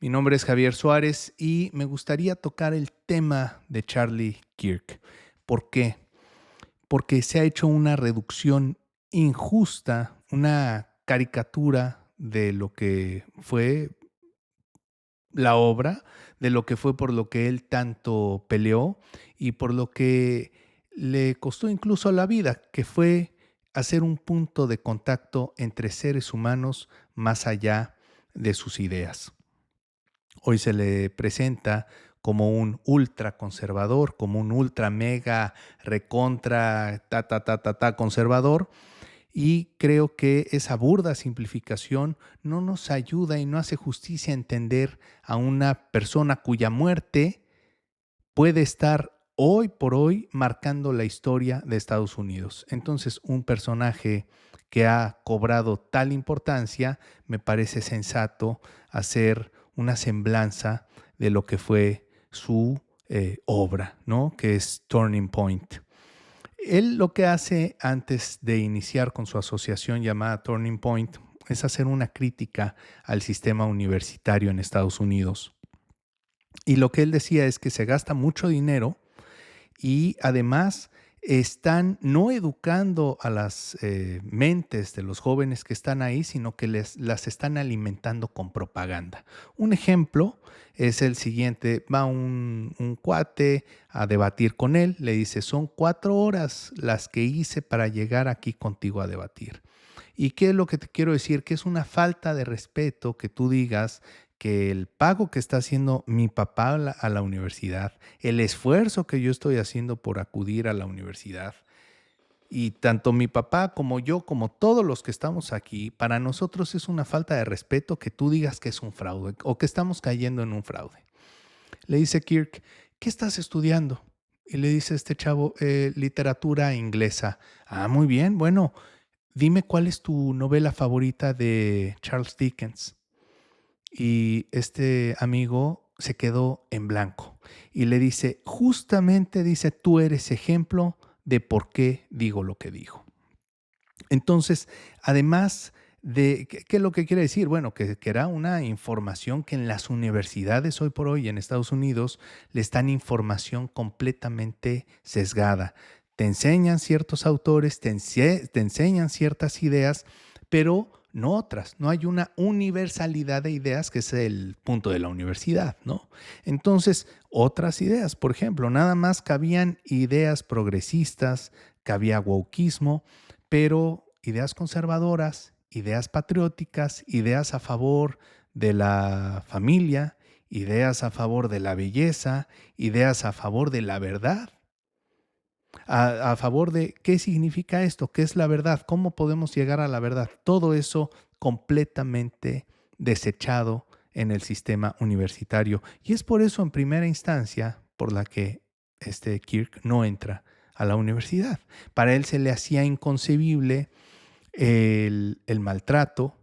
Mi nombre es Javier Suárez y me gustaría tocar el tema de Charlie Kirk. ¿Por qué? Porque se ha hecho una reducción injusta, una caricatura de lo que fue la obra, de lo que fue por lo que él tanto peleó y por lo que le costó incluso la vida, que fue hacer un punto de contacto entre seres humanos más allá de sus ideas. Hoy se le presenta como un ultraconservador, como un ultra mega recontra conservador, y creo que esa burda simplificación no nos ayuda y no hace justicia a entender a una persona cuya muerte puede estar hoy por hoy marcando la historia de Estados Unidos. Entonces, un personaje que ha cobrado tal importancia, me parece sensato hacer una semblanza de lo que fue su obra, ¿no? Que es Turning Point. Él lo que hace antes de iniciar con su asociación llamada Turning Point es hacer una crítica al sistema universitario en Estados Unidos. Y lo que él decía es que se gasta mucho dinero y además están no educando a las mentes de los jóvenes que están ahí, sino que las están alimentando con propaganda. Un ejemplo es el siguiente: va un cuate a debatir con él, le dice, son 4 horas las que hice para llegar aquí contigo a debatir. ¿Y qué es lo que te quiero decir? Que es una falta de respeto que tú digas que el pago que está haciendo mi papá a la universidad, el esfuerzo que yo estoy haciendo por acudir a la universidad, y tanto mi papá como yo, como todos los que estamos aquí, para nosotros es una falta de respeto que tú digas que es un fraude o que estamos cayendo en un fraude. Le dice Kirk, ¿qué estás estudiando? Y le dice este chavo, literatura inglesa. Ah, muy bien, bueno, dime cuál es tu novela favorita de Charles Dickens. Y este amigo se quedó en blanco y le dice, justamente dice, tú eres ejemplo de por qué digo lo que digo. Entonces, además de, ¿qué es lo que quiere decir? Bueno, que era una información que en las universidades hoy por hoy en Estados Unidos les dan información completamente sesgada. Te enseñan ciertos autores, te enseñan ciertas ideas, pero no otras. No hay una universalidad de ideas, que es el punto de la universidad, ¿no? Entonces, otras ideas, por ejemplo, nada más cabían ideas progresistas, cabía wokismo, pero ideas conservadoras, ideas patrióticas, ideas a favor de la familia, ideas a favor de la belleza, ideas a favor de la verdad, a favor de qué significa esto, qué es la verdad, cómo podemos llegar a la verdad. Todo eso completamente desechado en el sistema universitario. Y es por eso, en primera instancia, por la que este Kirk no entra a la universidad. Para él se le hacía inconcebible el maltrato,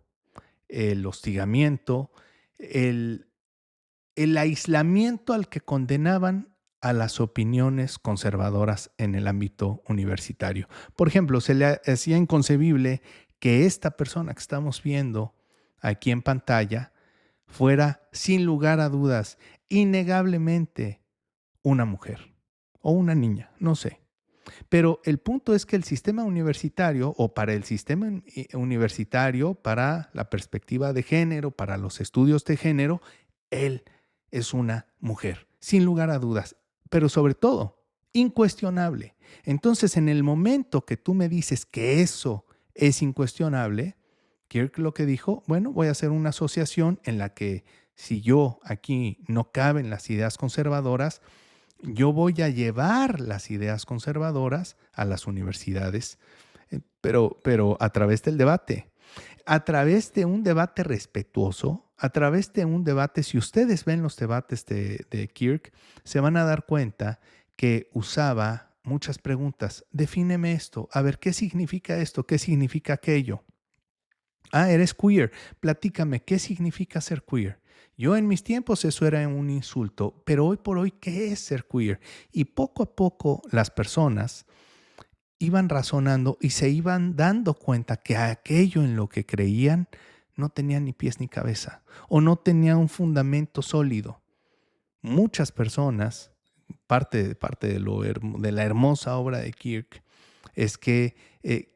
el hostigamiento, el, el aislamiento al que condenaban a las opiniones conservadoras en el ámbito universitario. Por ejemplo, se le hacía inconcebible que esta persona que estamos viendo aquí en pantalla fuera, sin lugar a dudas, innegablemente una mujer o una niña, no sé. Pero el punto es que el sistema universitario, o para el sistema universitario, para la perspectiva de género, para los estudios de género, él es una mujer, sin lugar a dudas, pero sobre todo, incuestionable. Entonces, en el momento que tú me dices que eso es incuestionable, Kirk lo que dijo, bueno, voy a hacer una asociación en la que si yo aquí no caben las ideas conservadoras, yo voy a llevar las ideas conservadoras a las universidades, pero a través del debate, a través de un debate respetuoso, a través de un debate. Si ustedes ven los debates de Kirk, se van a dar cuenta que usaba muchas preguntas. Defíneme esto, a ver, ¿qué significa esto? ¿Qué significa aquello? Ah, eres queer. Platícame, ¿qué significa ser queer? Yo en mis tiempos eso era un insulto, pero hoy por hoy, ¿qué es ser queer? Y poco a poco las personas iban razonando y se iban dando cuenta que aquello en lo que creían no tenía ni pies ni cabeza o no tenía un fundamento sólido. Muchas personas, parte de la hermosa obra de Kirk, es que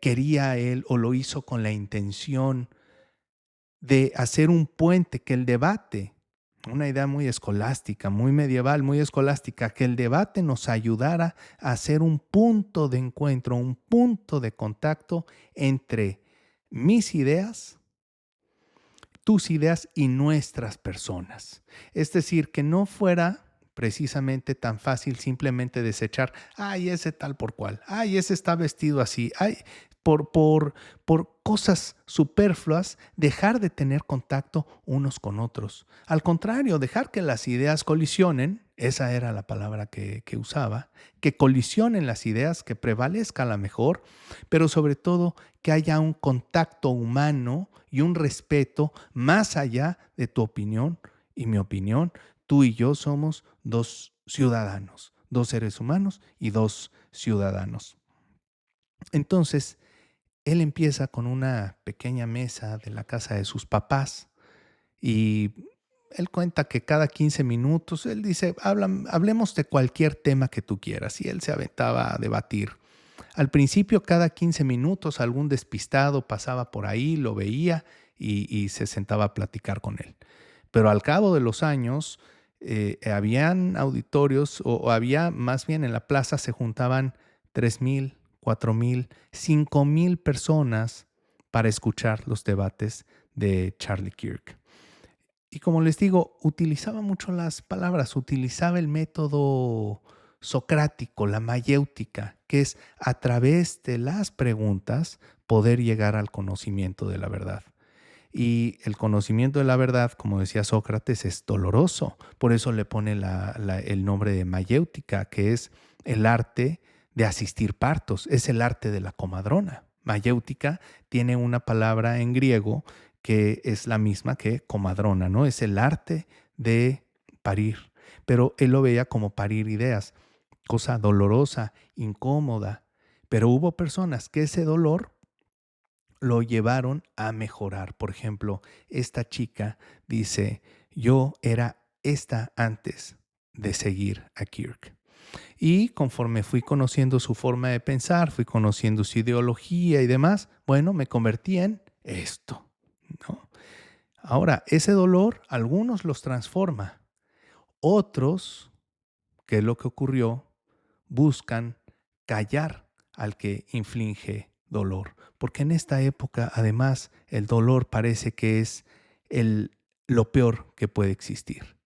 quería él o lo hizo con la intención de hacer un puente, que el debate, una idea muy escolástica, muy medieval, muy escolástica, que el debate nos ayudara a hacer un punto de encuentro, un punto de contacto entre mis ideas, tus ideas y nuestras personas. Es decir, que no fuera precisamente tan fácil simplemente desechar, ay, ese tal por cual, ay, ese está vestido así, ay, por cosas superfluas, dejar de tener contacto unos con otros. Al contrario, dejar que las ideas colisionen, esa era la palabra que usaba, que colisionen las ideas, que prevalezca la mejor, pero sobre todo que haya un contacto humano y un respeto más allá de tu opinión y mi opinión. Tú y yo somos dos ciudadanos, dos seres humanos y dos ciudadanos. Entonces, él empieza con una pequeña mesa de la casa de sus papás y él cuenta que cada 15 minutos, él dice, hablemos de cualquier tema que tú quieras, y él se aventaba a debatir. Al principio, cada 15 minutos, algún despistado pasaba por ahí, lo veía y se sentaba a platicar con él. Pero al cabo de los años, habían auditorios o había más bien en la plaza se juntaban 3,000, 4,000, 5,000 personas para escuchar los debates de Charlie Kirk. Y como les digo, utilizaba mucho las palabras, utilizaba el método socrático, la mayéutica, que es a través de las preguntas poder llegar al conocimiento de la verdad. Y el conocimiento de la verdad, como decía Sócrates, es doloroso. Por eso le pone el nombre de mayéutica, que es el arte de asistir partos, es el arte de la comadrona. Mayéutica tiene una palabra en griego que es la misma que comadrona, ¿no? Es el arte de parir. Pero él lo veía como parir ideas, cosa dolorosa, incómoda. Pero hubo personas que ese dolor lo llevaron a mejorar. Por ejemplo, esta chica dice, yo era esta antes de seguir a Kirk. Y conforme fui conociendo su forma de pensar, fui conociendo su ideología y demás, bueno, me convertí en esto, ¿no? Ahora, ese dolor, algunos los transforma, otros, ¿qué es lo que ocurrió? Buscan callar al que inflige dolor, porque en esta época, además, el dolor parece que es lo peor que puede existir.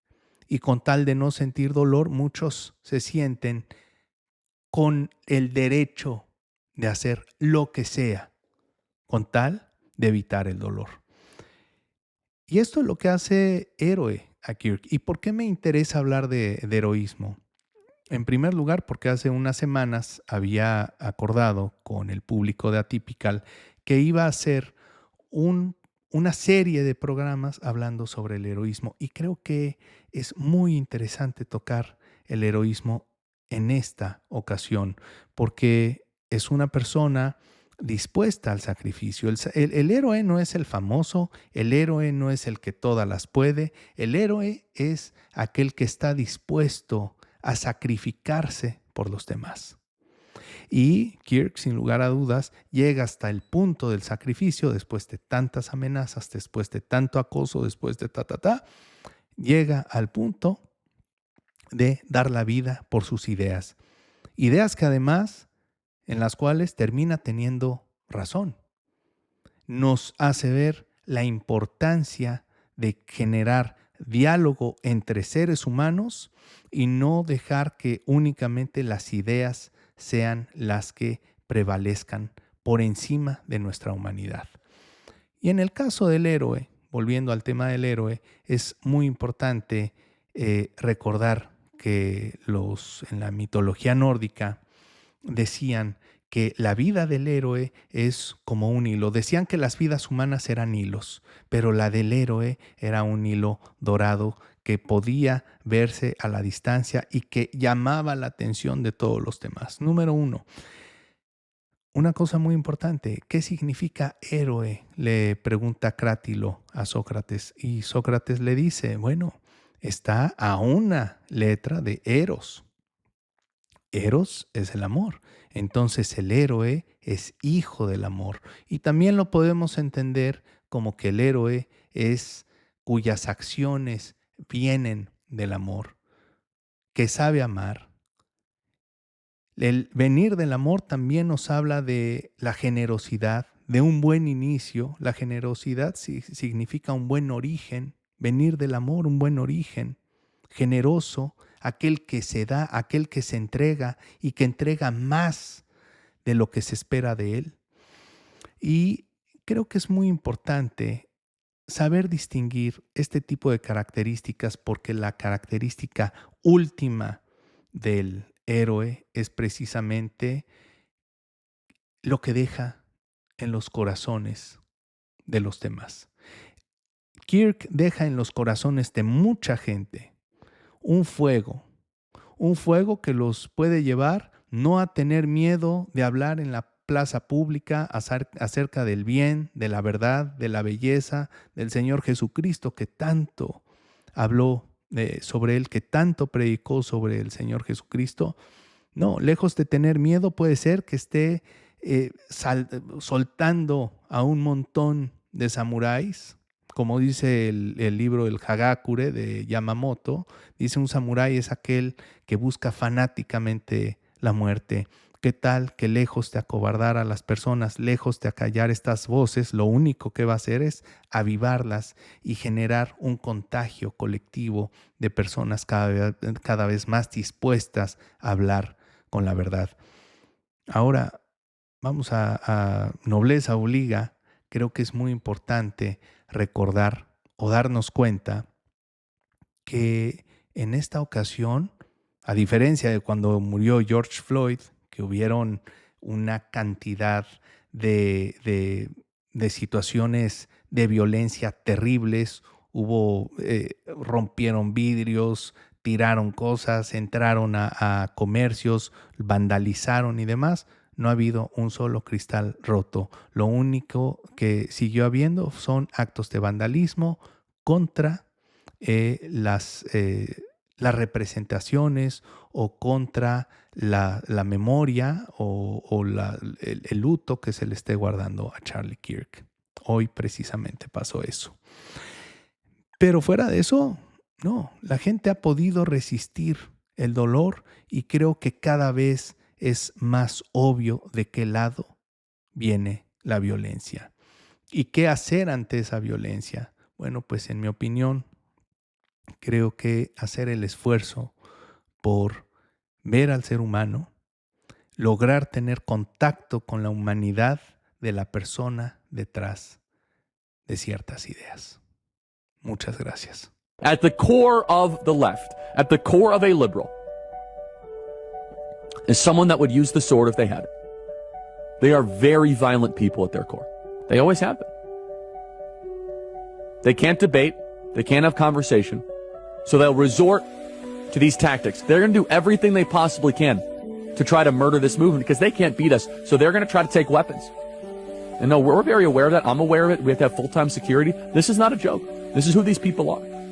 Y con tal de no sentir dolor, muchos se sienten con el derecho de hacer lo que sea, con tal de evitar el dolor. Y esto es lo que hace héroe a Kirk. ¿Y por qué me interesa hablar de heroísmo? En primer lugar, porque hace unas semanas había acordado con el público de Atypical que iba a hacer una serie de programas hablando sobre el heroísmo. Y creo que es muy interesante tocar el heroísmo en esta ocasión, porque es una persona dispuesta al sacrificio. El héroe no es el famoso, el héroe no es el que todas las puede, el héroe es aquel que está dispuesto a sacrificarse por los demás. Y Kirk, sin lugar a dudas, llega hasta el punto del sacrificio después de tantas amenazas, después de tanto acoso, después de llega al punto de dar la vida por sus ideas. Ideas que además, en las cuales termina teniendo razón. Nos hace ver la importancia de generar diálogo entre seres humanos y no dejar que únicamente las ideas sean las que prevalezcan por encima de nuestra humanidad. Y en el caso del héroe, volviendo al tema del héroe, es muy importante recordar que en la mitología nórdica decían que la vida del héroe es como un hilo. Decían que las vidas humanas eran hilos, pero la del héroe era un hilo dorado que podía verse a la distancia y que llamaba la atención de todos los demás. Número uno, una cosa muy importante, ¿qué significa héroe? Le pregunta Crátilo a Sócrates y Sócrates le dice, bueno, está a una letra de Eros. Eros es el amor. Entonces el héroe es hijo del amor. Y también lo podemos entender como que el héroe es cuyas acciones vienen del amor, que sabe amar. El venir del amor también nos habla de la generosidad, de un buen inicio. La generosidad significa un buen origen. Venir del amor, un buen origen. Generoso, aquel que se da, aquel que se entrega y que entrega más de lo que se espera de él. Y creo que es muy importante saber distinguir este tipo de características porque la característica última del héroe es precisamente lo que deja en los corazones de los demás. Kirk deja en los corazones de mucha gente un fuego que los puede llevar no a tener miedo de hablar en la plaza pública acerca del bien, de la verdad, de la belleza del Señor Jesucristo que tanto habló sobre él, que tanto predicó sobre el Señor Jesucristo. No, lejos de tener miedo puede ser que esté soltando a un montón de samuráis, como dice el libro El Hagakure de Yamamoto. Dice un samurái es aquel que busca fanáticamente la muerte. ¿Qué tal que lejos de acobardar a las personas, lejos de acallar estas voces, lo único que va a hacer es avivarlas y generar un contagio colectivo de personas cada vez más dispuestas a hablar con la verdad? Ahora, vamos a nobleza obliga. Creo que es muy importante recordar o darnos cuenta que en esta ocasión, a diferencia de cuando murió George Floyd, que hubieron una cantidad de situaciones de violencia terribles, rompieron vidrios, tiraron cosas, entraron a comercios, vandalizaron y demás. No ha habido un solo cristal roto. Lo único que siguió habiendo son actos de vandalismo contra las representaciones o contra la memoria o el luto que se le esté guardando a Charlie Kirk. Hoy precisamente pasó eso. Pero fuera de eso, no, la gente ha podido resistir el dolor y creo que cada vez es más obvio de qué lado viene la violencia. ¿Y qué hacer ante esa violencia? Bueno, pues en mi opinión, creo que hacer el esfuerzo por ver al ser humano, lograr tener contacto con la humanidad de la persona detrás de ciertas ideas. Muchas gracias. At the core of the left, at the core of a liberal, is someone that would use the sword if they had it. They are very violent people at their core. They always have been. They can't debate. They can't have conversation. So they'll resort to these tactics. They're going to do everything they possibly can to try to murder this movement because they can't beat us. So they're going to try to take weapons. And no, we're very aware of that. I'm aware of it. We have to have full-time security. This is not a joke. This is who these people are.